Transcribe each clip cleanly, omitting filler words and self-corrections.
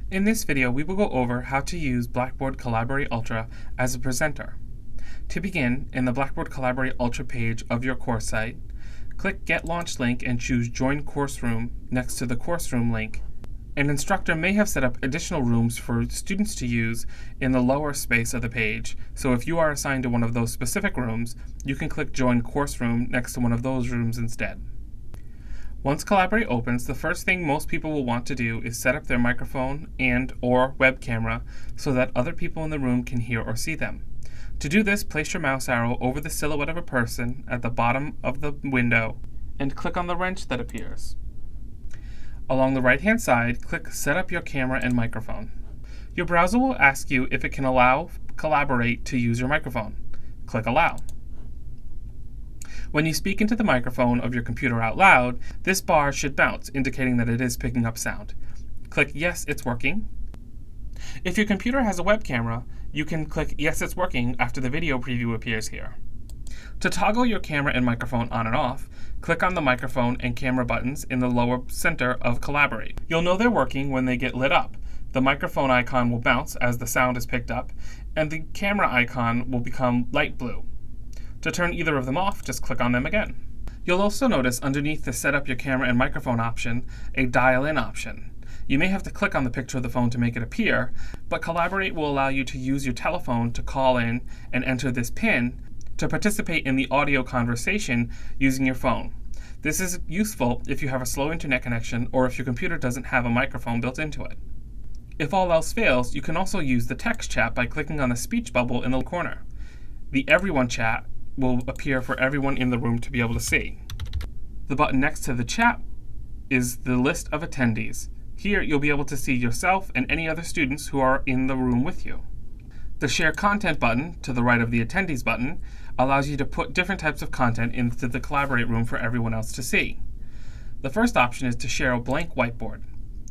In this video, we will go over how to use Blackboard Collaborate Ultra as a presenter. To begin, in the Blackboard Collaborate Ultra page of your course site, click Get Launched Link and choose Join Course Room next to the Course Room link. An instructor may have set up additional rooms for students to use in the lower space of the page, so if you are assigned to one of those specific rooms, you can click Join Course Room next to one of those rooms instead. Once Collaborate opens, the first thing most people will want to do is set up their microphone and/or web camera so that other people in the room can hear or see them. To do this, place your mouse arrow over the silhouette of a person at the bottom of the window and click on the wrench that appears. Along the right-hand side, click Set up your camera and microphone. Your browser will ask you if it can allow Collaborate to use your microphone. Click Allow. When you speak into the microphone of your computer out loud, this bar should bounce, indicating that it is picking up sound. Click Yes, it's working. If your computer has a web camera, you can click Yes, it's working after the video preview appears here. To toggle your camera and microphone on and off, click on the microphone and camera buttons in the lower center of Collaborate. You'll know they're working when they get lit up. The microphone icon will bounce as the sound is picked up, and the camera icon will become light blue. To turn either of them off, just click on them again. You'll also notice underneath the Set up your camera and microphone option, a Dial in option. You may have to click on the picture of the phone to make it appear, but Collaborate will allow you to use your telephone to call in and enter this PIN to participate in the audio conversation using your phone. This is useful if you have a slow internet connection or if your computer doesn't have a microphone built into it. If all else fails, you can also use the text chat by clicking on the speech bubble in the corner. The Everyone chat will appear for everyone in the room to be able to see. The button next to the chat is the list of attendees. Here you'll be able to see yourself and any other students who are in the room with you. The Share Content button, to the right of the Attendees button, allows you to put different types of content into the Collaborate room for everyone else to see. The first option is to share a blank whiteboard.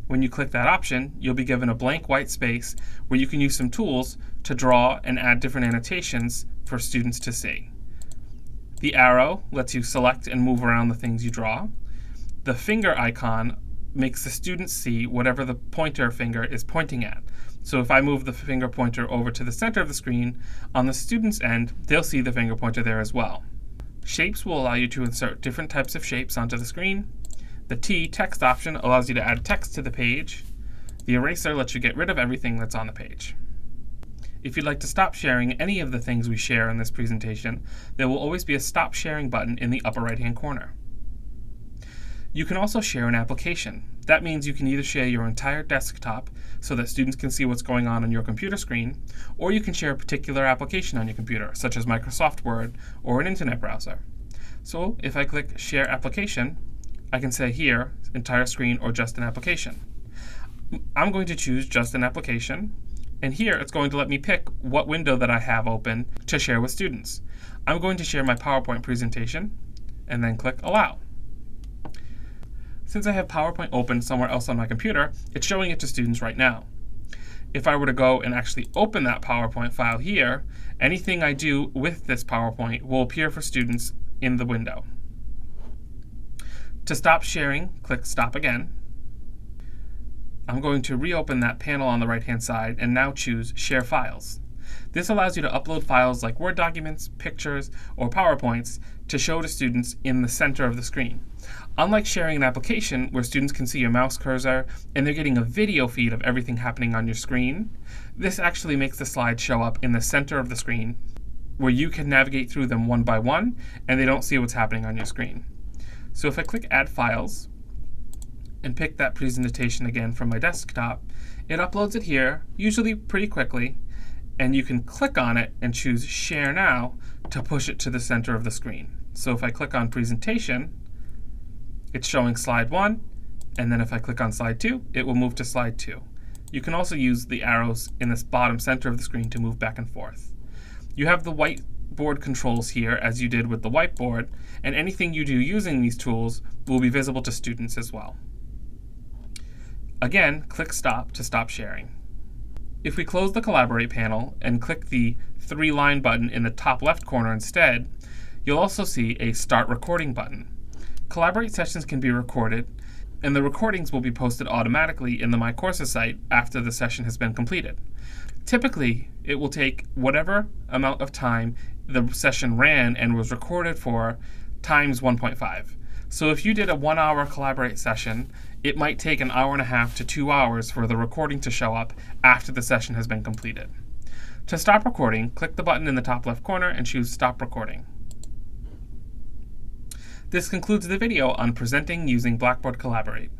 When you click that option, you'll be given a blank white space where you can use some tools to draw and add different annotations for students to see. The arrow lets you select and move around the things you draw. The finger icon makes the students see whatever the pointer finger is pointing at. So if I move the finger pointer over to the center of the screen, on the student's end, they'll see the finger pointer there as well. Shapes will allow you to insert different types of shapes onto the screen. The T text option allows you to add text to the page. The eraser lets you get rid of everything that's on the page. If you'd like to stop sharing any of the things we share in this presentation, there will always be a Stop Sharing button in the upper right-hand corner. You can also share an application. That means you can either share your entire desktop so that students can see what's going on your computer screen, or you can share a particular application on your computer, such as Microsoft Word or an internet browser. So if I click Share Application, I can say here, entire screen or just an application. I'm going to choose just an application, and here it's going to let me pick what window that I have open to share with students. I'm going to share my PowerPoint presentation, and then click Allow. Since I have PowerPoint open somewhere else on my computer, it's showing it to students right now. If I were to go and actually open that PowerPoint file here, anything I do with this PowerPoint will appear for students in the window. To stop sharing, click Stop again. I'm going to reopen that panel on the right-hand side and now choose Share Files. This allows you to upload files like Word documents, pictures, or PowerPoints to show to students in the center of the screen. Unlike sharing an application where students can see your mouse cursor and they're getting a video feed of everything happening on your screen, this actually makes the slides show up in the center of the screen where you can navigate through them one by one and they don't see what's happening on your screen. So if I click Add Files and pick that presentation again from my desktop, it uploads it here, usually pretty quickly, and you can click on it and choose Share Now to push it to the center of the screen. So if I click on Presentation, it's showing slide 1, and then if I click on slide 2, it will move to slide 2. You can also use the arrows in this bottom center of the screen to move back and forth. You have the whiteboard controls here as you did with the whiteboard, and anything you do using these tools will be visible to students as well. Again, click Stop to stop sharing. If we close the Collaborate panel and click the 3-line button in the top left corner instead, you'll also see a Start Recording button. Collaborate sessions can be recorded and the recordings will be posted automatically in the My Courses site after the session has been completed. Typically, it will take whatever amount of time the session ran and was recorded for times 1.5. So if you did a 1 hour Collaborate session, it might take an hour and a half to 2 hours for the recording to show up after the session has been completed. To stop recording, click the button in the top left corner and choose Stop Recording. This concludes the video on presenting using Blackboard Collaborate.